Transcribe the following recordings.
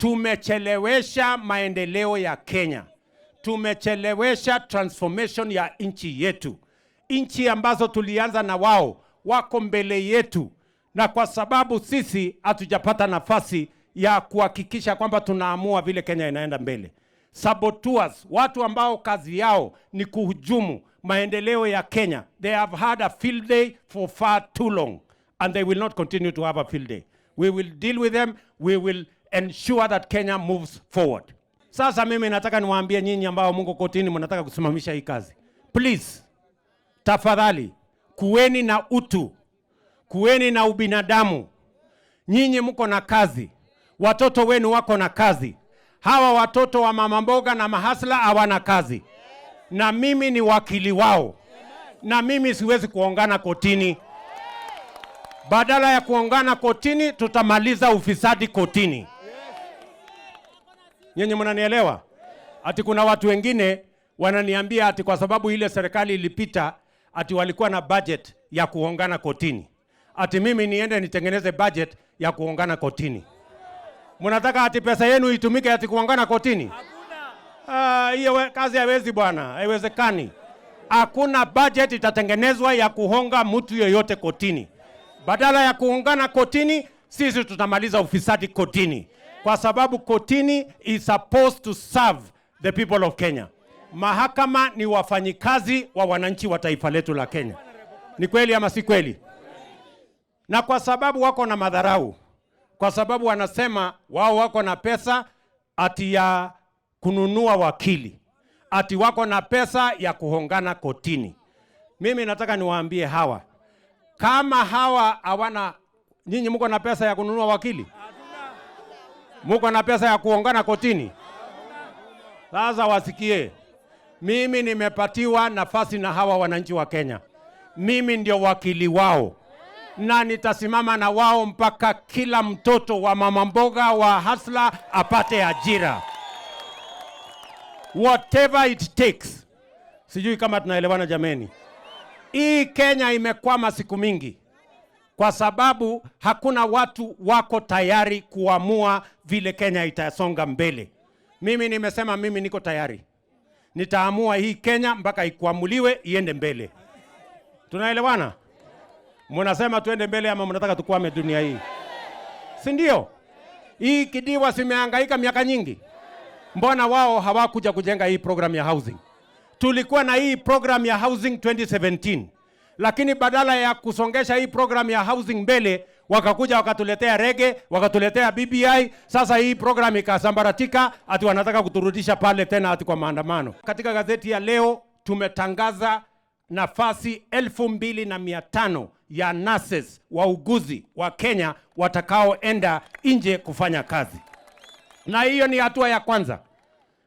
tumechelewesha maendeleo ya Kenya. Tumechelewesha transformation ya nchi yetu. Nchi ambazo tulianza na wao wako mbele yetu, na kwa sababu sisi hatujapata nafasi ya kuhakikisha kwamba tunaamua vile Kenya inaenda mbele. Saboteurs, watu ambao kazi yao ni kuhujumu maendeleo ya Kenya, they have had a field day for far too long, and they will not continue to have a field day. We will deal with them. We will ensure that Kenya moves forward. Sasa mimi nataka niwaambie nyinyi ambao Mungu kotini mnataka kusimamisha hii kazi. Please, tafadhali, kuweni na utu, kuweni na ubinadamu. Nyinyi mko na kazi, watoto wenu wako na kazi. Hawa watoto wa mama mboga na mahasla hawana kazi. Na mimi ni wakili wao. Na mimi siwezi kuongana kotini. Badala ya kuongana kotini, tutamaliza ufisadi kotini. Nyinyi mnanielewa? Ati kuna watu wengine wananiambia ati kwa sababu ile serikali ilipita ati walikuwa na budget ya kuongana kotini. Ati mimi niende nitengeneze budget ya kuongana kotini. Mnataka ati pesa yenu itumike ati kuongana kotini? Hakuna. Hiyo kazi haiwezi bwana, haiwezekani. Hakuna budget itatengenezwa ya kuhonga mtu yoyote kotini. Badala ya kuungana kotini, sisi tutamaliza ufisadi kotini. Kwa sababu kotini is supposed to serve the people of Kenya. Mahakama ni wafanyikazi wa wananchi wa taifa letu la Kenya. Ni kweli ama si kweli? Na kwa sababu wako na madharau, kwa sababu wanasema wao wako na pesa ati ya kununua wakili, ati wako na pesa ya kuhongana kotini. Mimi nataka niwaambie hawa, kama hawa hawana, nyinyi mko na pesa ya kununua wakili? Mko na pesa ya kuongana kotini? Sasa wasikie, mimi nimepatiwa nafasi na hawa wananchi wa Kenya. Mimi ndio wakili wao, na nitasimama na wao mpaka kila mtoto wa mama mboga wa hasla apate ajira. Whatever it takes. Sijui kama tunaelewana jameni. Hii Kenya imekwama siku mingi kwa sababu hakuna watu wako tayari kuamua vile Kenya itasonga mbele. Mimi nimesema mimi niko tayari. Nitaamua hii Kenya mpaka ikuamuliwe iende mbele. Tunaelewana? Mnasema tuende mbele ama mnataka tukwame dunia hii? Si ndio? Hii kidiwa simehangaika miaka nyingi. Mbona wao hawakuja kujenga hii program ya housing? Tulikuwa na hii program ya housing 2017. Lakini badala ya kusongesha hii program ya housing mbele, wakakuja wakatuletea rege, wakatuletea BBI. Sasa hii program ikasambaratika, ati wanataka kuturudisha pale tena ati kwa maandamano. Katika gazeti ya leo tumetangaza nafasi 2500 ya nurses wauguzi wa Kenya watakaoenda nje kufanya kazi. Na hiyo ni hatua ya kwanza.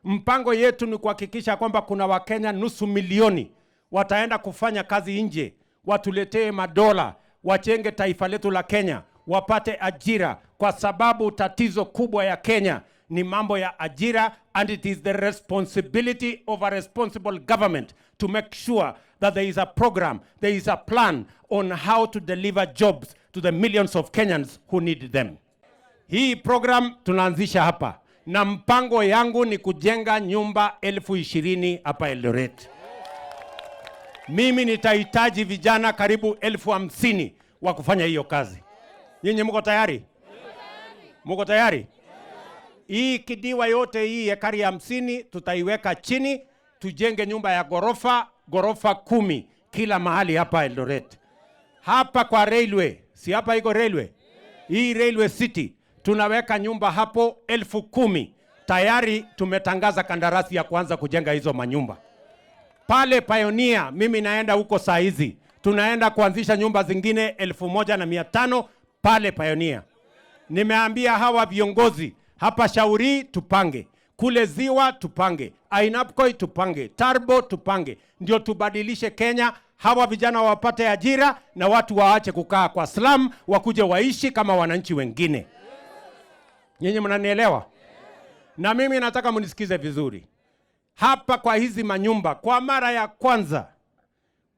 Mpango yetu ni kuhakikisha kwamba kuna Wakenya 500,000 wataenda kufanya kazi nje, watuletee madola, wachenge taifa letu la Kenya, wapate ajira, kwa sababu tatizo kubwa ya Kenya ni mambo ya ajira, and it is the responsibility of a responsible government to make sure that there is a program, there is a plan on how to deliver jobs to the millions of Kenyans who need them. Hii program tunaanzisha hapa, na mpango yangu ni kujenga nyumba 20,000 hapa Eldoret. Mimi nitahitaji vijana karibu 50,000 wa kufanya hiyo kazi. Nyinyi mko tayari? Mko tayari? Hii kidiwa yote hii ekari 50 tutaiweka chini, tujenge nyumba ya ghorofa 10 kila mahali hapa Eldoret. Hapa kwa railway, si hapa iko railway? Hii railway city tunaweka nyumba hapo 10,000. Tayari tumetangaza kandarasi ya kuanza kujenga hizo manyumba. Pale Pioneer, mimi naenda huko saa hizi, tunaenda kuanzisha nyumba zingine 1,500 pale Pioneer. Nimeambia hawa viongozi, hapa Shauri tupange, kule Ziwa tupange, Ainapkoi tupange, Tarbo tupange, ndio tubadilishe Kenya. Hawa vijana wapate ajira na watu waache kukaa kwa slum, wakuje waishi kama wananchi wengine. Nyinyi mnanielewa? Na mimi nataka mnisikize vizuri. Hapa kwa hizi manyumba, kwa mara ya kwanza,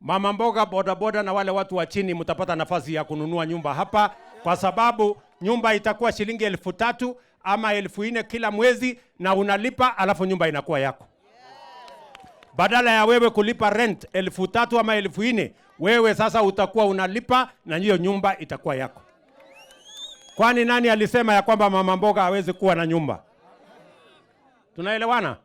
mama mboga, bodaboda na wale watu wa chini mtapata nafasi ya kununua nyumba hapa, kwa sababu nyumba itakuwa shilingi 3,000 ama 4,000 kila mwezi na unalipa, alafu nyumba inakuwa yako. Badala ya wewe kulipa rent 3,000 ama 4,000, wewe sasa utakuwa unalipa na hiyo nyumba itakuwa yako. Kwani nani alisema ya kwamba mama mboga hawezi kuwa na nyumba? Tunaelewana?